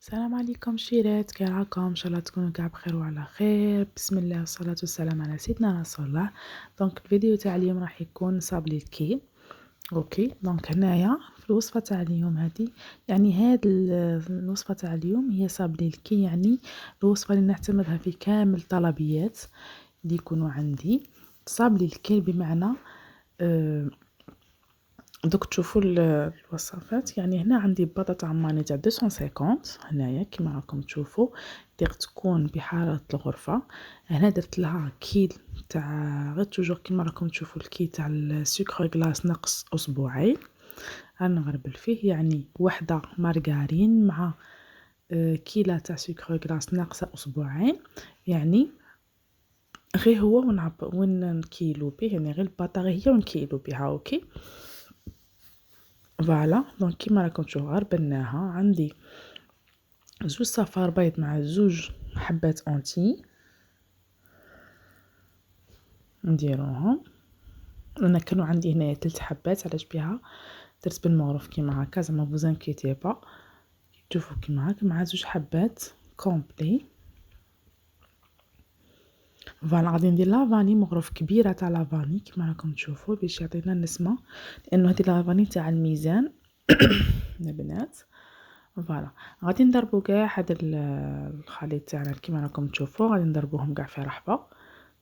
السلام عليكم شيرات، كي راكم؟ ان شاء الله تكونوا كاع بخير وعلى خير. بسم الله والصلاه والسلام على سيدنا رسول الله. دونك الفيديو تاع اليوم راح يكون صابلي الكي. اوكي، دونك هنايا في الوصفه تاع اليوم هذه، يعني هاد الوصفه تاع اليوم هي صابلي الكي، يعني الوصفه اللي نعتمدها في كامل الطلبيات اللي يكونوا عندي. صابلي الكي بمعنى دوك تشوفوا الوصفات. يعني هنا عندي بطاطا عماني تاع 250 هنايا كيما راكم تشوفوا، دير تكون بحرارة الغرفة. هنا درت لها كيل تاع غير توجور كيما راكم تشوفوا الكي تاع السكر غلاس ناقص اسبوعين. غنغربل فيه يعني وحده مارغرين مع كيلة تاع سكر غلاس ناقصه اسبوعين، يعني غير هو ونكيلو به، يعني غير الباطا غير هي ونكيلو بها. اوكي فوالا. دونك كيما راكم تشوفوا غربلناها. عندي زوج صفار بيض مع زوج حبات اونتي نديروهم. انا كانوا عندي هنايا 3 حبات، علاش بها درت بالمعروف كيما هكا، زعما فوز انكيتي با. تشوفوا كيما هكا مع زوج حبات كومبلي. فوالا غادي ندير لافاني مغرف كبيره تاع لافاني كيما راكم تشوفوا باش يعطينا النسمه، لانه هذه لافاني تاع الميزان البنات. فوالا غادي نضربو كاع هاد الخليط تاعنا كيما راكم تشوفوا، غادي نضربوهم كاع في رحبه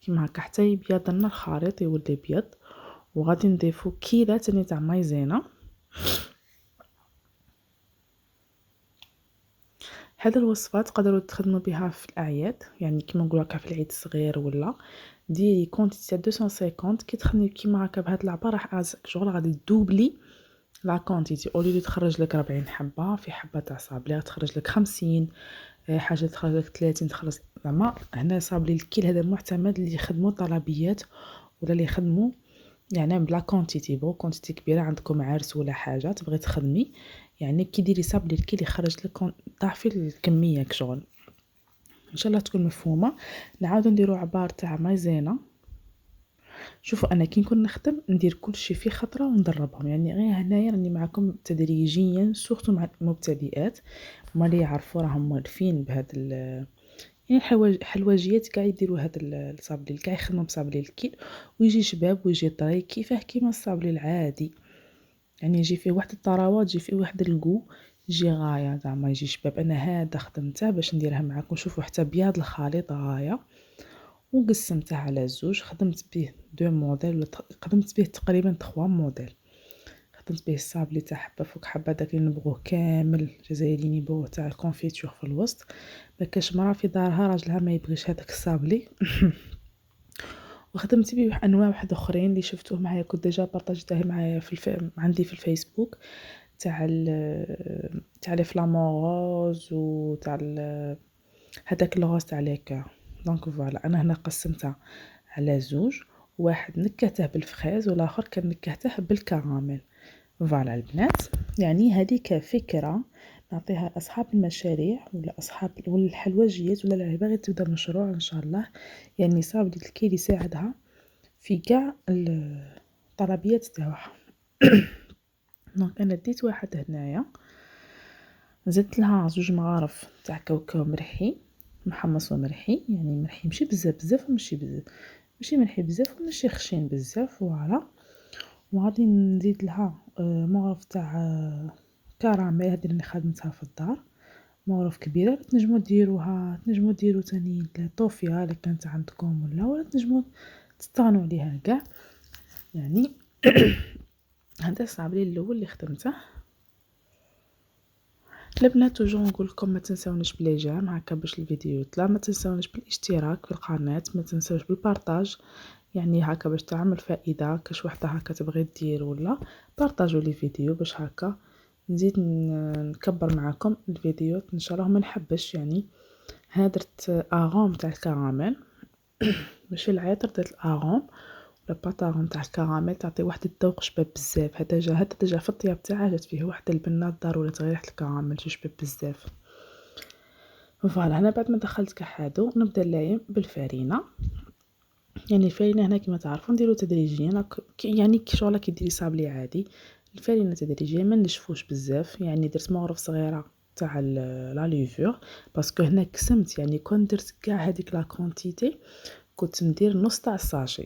كيما هكا حتى يبيض لنا الخليط يولي ابيض. وغادي نضيفو كيله تاني تاع مايزينا. هاد الوصفات تقدروا تخدموا بها في الاعياد، يعني كيما نقولوا هكا في العيد الصغير، ولا ديري كونتيتي تاع 250 كي تخدمي كيما هكا بهاد العباره راح شغل غادي دوبلي لا كونتيتي. اولي تخرج لك 40 حبه في حبه تاع صابلي تخرج لك 50 حاجه، تخرج لك 30، تخرج زعما. هنا صابلي الكيل هذا معتمد اللي يخدموا طلبيات ولا اللي يخدموا يعني بلا كونتيتي. بو كونتيتي كبيره عندكم عرس ولا حاجه تبغي تخدمي، يعني كي ديري صابلي الكيل يخرج لك ضعفي الكميه كشغل. ان شاء الله تكون مفهومه. نعاودو نديرو عبار تاع مايزينا. شوفوا انا كي نكون نخدم ندير كل شيء في خطره وندربهم، يعني غير هنايا راني معكم تدريجيا، سورتو مع المبتدئات هما اللي يعرفوا راهم موالفين بهاد يعني حلواجيات كاع يديروا هاد الصابلي كاع يخدموا بصابلي الكيل، ويجي شباب ويجي طري كيفاه كيما الصابلي العادي، يعني يجي فيه واحد الطراوه، يجي فيه واحد الكو، يجي غايه زعما يجي شباب. انا هذا خدمته باش نديرها معكم. شوفوا حتى بياض الخليط غايه، وقسمته على زوج. خدمت به دو موديل ولا خدمت به تقريبا 3 موديل. خدمت به الصابلي تاع حبه فوق حبه، داك اللي نبغوه كامل جزائريين يبغوه تاع الكونفيتور في الوسط. مكاش مرا في دارها راجلها ما يبغيش هذاك الصابلي وخدمت به انواع واحد اخرين اللي شفتوه معايا، كنت ديجا بارطاجيته معايا في عندي في الفيسبوك، تاع تاع لي فلامون وتاع هذاك الغوز تاع ليكا. دونك فوالا انا هنا قسمتها على زوج، واحد نكهته بالفخاز والاخر كان نكهته بالكراميل. فوالا البنات، يعني هذيك فكره نعطيها لاصحاب المشاريع ولا اصحاب ولا الحلوجيات ولا اللي باغي تبدا مشروع ان شاء الله. يعني صابلي الكيل يساعدها في كاع الطلبيات تاعها. دونك انا ديت واحد هنايا، زدت لها زوج مغارف تاع كاوكاو مرحي محمص ومرحي، يعني مرحي ماشي بزاف بزاف وماشي بزاف، ماشي مرحي بزاف وماشي خشين بزاف. فوالا وغادي نزيد لها مغرف تاع كراميل، هذه اللي خدمتها في الدار، مغرف كبيره. تنجموا ديروها، تنجموا ديروا تاني طوفيه الا كانت عندكم، ولا تنجموا تستغنوا عليها كاع يعني. هذا الصابلي الاول اللي خدمته. البنات توجور نقول لكم ما تنساونيش بليجام هكا باش الفيديو يطلع، ما تنساونيش بالاشتراك في القناه، ما تنساوش بالبارطاج، يعني هكا باش تعمل فائده. كاش وحده هكا تبغي دير ولا بارطاجوا لي فيديو باش هكا نزيد نكبر معكم الفيديو ان شاء الله. ما نحبش يعني. هنا درت اغوم تاع الكراميل ماشي العطر، درت الاغوم ولا باتاغون تاع الكراميل، تعطي واحد الذوق شباب بزاف. هذا جا في الطياب تاعها جات فيه واحد البنه ضروري تغير ريحه الكراميل تجي شباب بزاف. فوالا هنا بعد ما دخلت كاع هادو نبدا نلايم بالفرينه. يعني الفرينه هنا كما تعرفوا نديرو تدريجيا، يعني كي شغله كي ديري صابلي عادي. الفرينه تدريجيا ما نشفوش بزاف، يعني درت مغرف صغيره تاع لا ليفور باسكو هنا كسمت، يعني كون درت كاع هذيك لا كونتيتي كنت ندير نص تاع الساشي.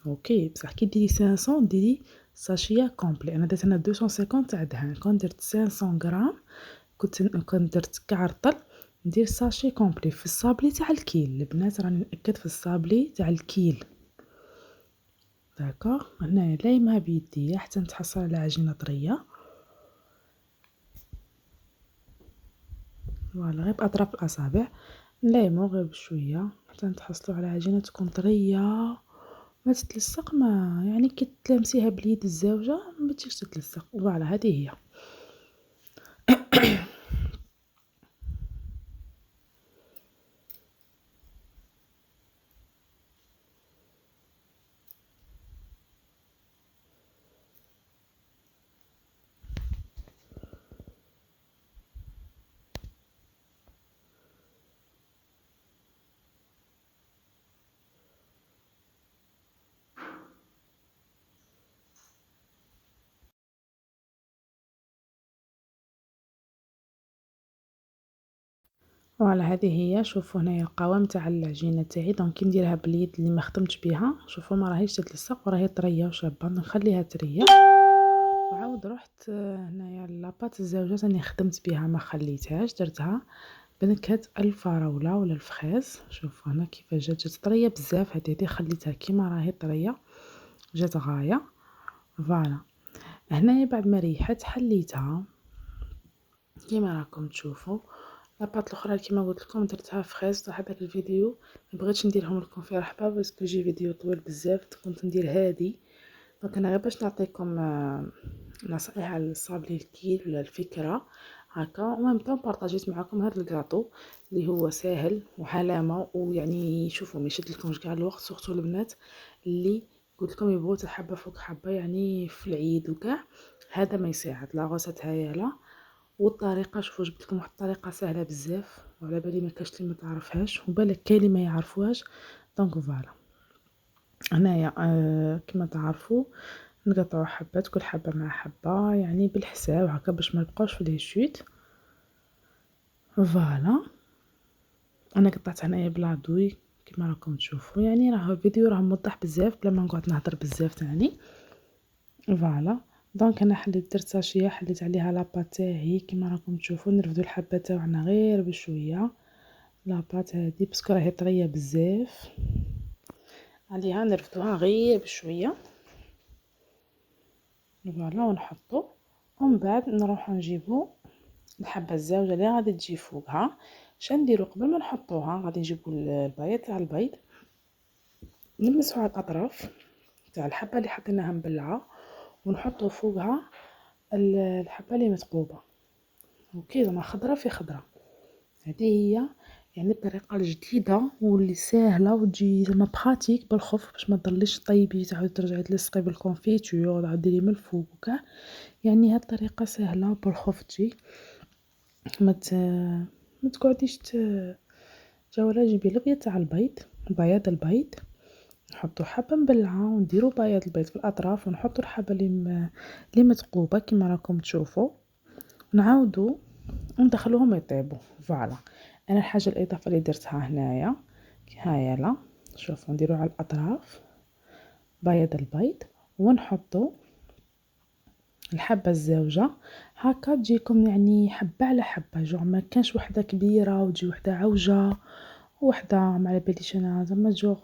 اوكي بصح كي ديري 500 ديري ساشيه كومبلي. انا درت هنا 250 تاع دهان، كون درت 500 غرام كون درت كاع رطل ندير ساشي كومبلي في الصابلي تاع الكيل. البنات راني نأكد في الصابلي تاع الكيل. داكوغ هنايا لايمها بيديا حتى نتحصل على عجينه طريه. فوالا غير باطراف الاصابع نلايمو غير بشويه حتى نتحصلوا على عجينه تكون طريه ما تتلصق. ما يعني كي تلامسيها باليد الزاوجه ما تجيش تتلصق. فوالا هذه هي. فوالا هذه هي. شوفوا هنايا القوام تاع العجينه تاعي. دونك كي نديرها باليد اللي ما خدمتش بها شوفوا ما راهيش تتلصق وراهي طريه وشابه. نخليها طريه. وعاود رحت هنايا لاباط الزاوجات راني خدمت بها ما خليتهاش، درتها بنكهه الفراوله ولا الفخاز. شوفوا هنا كيفاش جات طريه بزاف. هذه خليتها كيما راهي طريه جات غايه. فوالا هنايا بعد ما ريحت حليتها كيما راكم تشوفوا. لاباط الاخرى كيما قلت لكم درتها فخاز. هذا الفيديو ما بغيتش نديرهم لكم في رحبه باسكو يجي فيديو طويل بزاف. كنت ندير هادي دونك انا غير باش نعطيكم نصائح على الصابلي الكيل ولا الفكره هكا. ومام طون بارطاجيت معكم هذا الكاطو اللي هو ساهل وحلامه ويعني شوفوا ما يشد لكمش كاع الوقت. سورتو البنات اللي قلت لكم يبغوا حبه فوق حبه يعني في العيد وكاع هذا ما يساعد. لا غوصه هايله. والطريقه شوفوا جبت لكم واحد الطريقه سهله بزاف وعلى بالي ما كاش اللي ما تعرفهاش وبالك كاين اللي ما يعرفوهاش. دونك فوالا هنايا كما تعرفوا نقطعوا حبات كل حبه مع حبه يعني بالحساب هكا باش ما نبقاوش في لي شوت. فوالا انا قطعت هنايا بلا دوي كما راكم تشوفوا. يعني راه الفيديو راه موضح بزاف بلا ما نقعد نهضر بزاف تاني. فوالا دونك انا حليت درت ساشيه حليت عليها لاباط تاعي كما راكم تشوفوا. نرفدوا الحبه تاعنا غير بشويه لاباط هذه باسكو راهي طريه بزاف عليها نرفدوها غير بشويه. فوالا ونحطو ومن بعد نروحو نجيبو الحبه الزاوجه اللي غادي تجي فوقها. شنديرو قبل ما نحطوها غادي نجيبو البيض تاع البيض نمسحو على الاطراف تاع الحبه اللي حطيناها مبلعه ونحطو فوقها الحبه اللي متقوبه. اوكي زعما خضره في خضره. هذه هي يعني الطريقه الجديده واللي ساهله وتجي زعما براتيك بالخف باش ما تضليش طيبي تعاودي ترجعي تلصقي بالكونفيتور وتعاودي ديري من الفوق وكاع. يعني هاد الطريقه سهله بالخف تجي ما تقعديش جوله. جيبي الابيض تاع البيض بياض البيض نحطو حبه مبلعه ونديرو بياض البيض في الاطراف ونحطو الحبه اللي متقوبه كما راكم تشوفوا نعاودو وندخلوهم يطيبوا. فوالا انا الحاجه الاضافه اللي درتها هنايا هاي لا شوفوا نديرو على الاطراف بياض البيض ونحطو الحبه الزاوجه هكا تجيكم يعني حبه على حبه جو ما كانش وحده كبيره وتجي وحده عوجه وحده ما على باليش انا زعما جو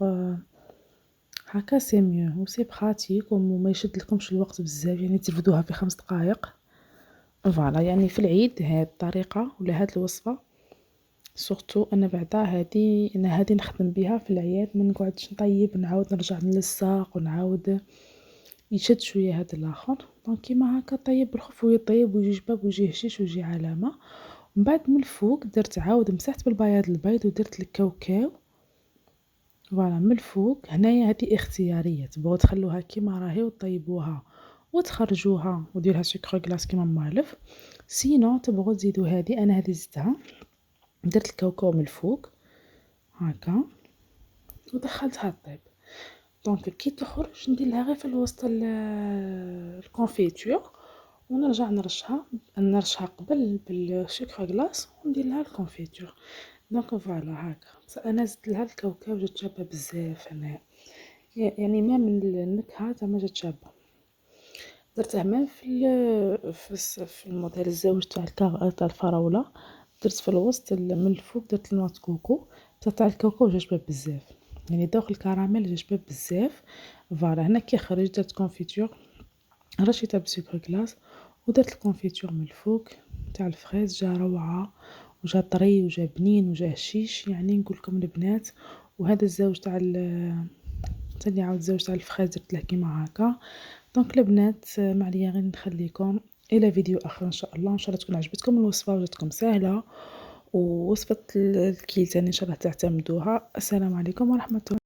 هكا سي ميو وسي براتيك وما يشد لكمش الوقت بزاف يعني ترفدوها في 5 دقائق. فوالا يعني في العيد هاد الطريقه ولا هاد الوصفه سورتو انا بعدا هادي نخدم بها في العياد ما نقعدش نطيب نعاود نرجع نلصق ونعاود يشد شويه هذا الاخر. دونك كيما هكا طيب بالخف ويطيب ويجي جباب ويجي هشيش ويجي علامه. ومن بعد من الفوق درت عاود مسحت بالبياض البيض ودرت الكاوكاو. فوالا من الفوق هنايا هذه اختياريه تبغوا تخلوها كيما راهي وطيبوها وتخرجوها وديرها سكر كلاص كيما مالف. سينو تبغوا تزيدوا هذه انا هذه زدتها درت الكاوكاو من الفوق هكا ودخلتها طيب. دونك كي تخرج ندير لها غير في الوسط الكونفيتور ونرجع نرشها قبل بالسكر غلاس وندير لها الكونفيتور. دونك فوالا هاكا. انا زدت لها الكاوكاو جات شابه بزاف هنايا، يعني ما من النكهه زعما جات شابه. درته مام في الموديل الزوج تاع الفراوله، درت في الوسط من الفوق درت نواه كوكو تاع الكاوكاو جا شباب بزاف، يعني ذوق الكراميل جا شباب بزاف. فوالا هنا كي خرج درت كونفيتور رشيتها بسكر كلاص ودرت الكونفيتور من الفوق تاع الفريز، جا روعه وجا طري وجا بنين وجا هشيش، يعني نقول لكم البنات. وهذا الزوج تاع تاني عاود الزوج تاع الفريز درت له كيما هكا. دونك البنات ما عليا غير نخليكم الى فيديو اخر ان شاء الله. ان شاء الله تكون عجبتكم الوصفه وجاتكم سهله، ووصفه الكيل تاني ان شاء الله تعتمدوها. السلام عليكم ورحمه الله.